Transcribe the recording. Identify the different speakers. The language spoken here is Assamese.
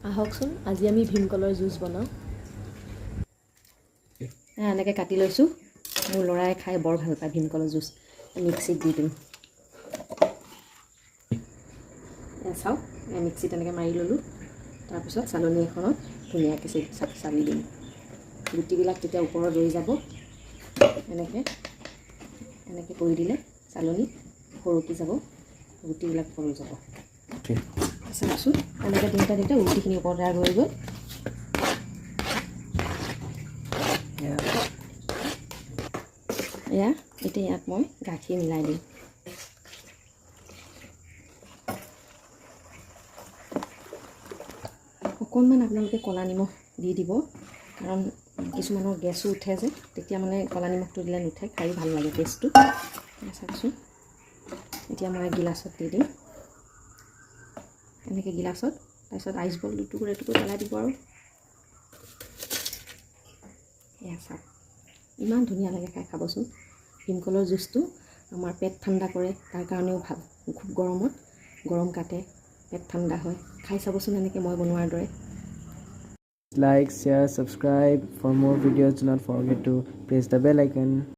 Speaker 1: আহকচোন আজি আমি ভীমকলৰ জুচ বনাওঁ। এনেকৈ কাটি লৈছোঁ। মোৰ ল'ৰাই খাই বৰ ভাল পায় ভীমকলৰ জুচ। মিক্সিত দি দিম। চাওক মিক্সিত এনেকৈ মাৰি ল'লোঁ। তাৰপিছত চালনী এখনত ধুনীয়াকৈ চালি দিম। গুটিবিলাক তেতিয়া ওপৰত ৰৈ যাব। এনেকৈ কৰি দিলে চালনী সৰকি যাব, গুটিবিলাক পৰি যাব। চাওকচোন এনেকৈ দিওঁতে গুটিখিনি ওপৰতে ৰৈ গ'ল। এয়া এতিয়া ইয়াত মই গাখীৰ মিলাই দিম। অকণমান আপোনালোকে ক'লা নিমখ দি দিব, কাৰণ কিছুমানৰ গেছো উঠে যে, তেতিয়া মানে ক'লা নিমখটো দিলে নুঠে, খাই ভাল লাগে টেষ্টটো। চাওকচোন এতিয়া মই গিলাচত দি দিম, এনেকৈ গিলাচত। তাৰপিছত আইচ বল দুটুকুৰ পেলাই দিব আৰু এয়া চাওক ইমান ধুনীয়া লাগে খাই, খাবচোন। ভীমকলৰ জুচটো আমাৰ পেট ঠাণ্ডা কৰে, তাৰ কাৰণেও ভাল। খুব গৰমত গৰম কাটে, পেট ঠাণ্ডা হয়। খাই চাবচোন এনেকৈ মই বনোৱাৰ দৰে।
Speaker 2: Like, share, subscribe for more videos. Do not forget to press the bell icon.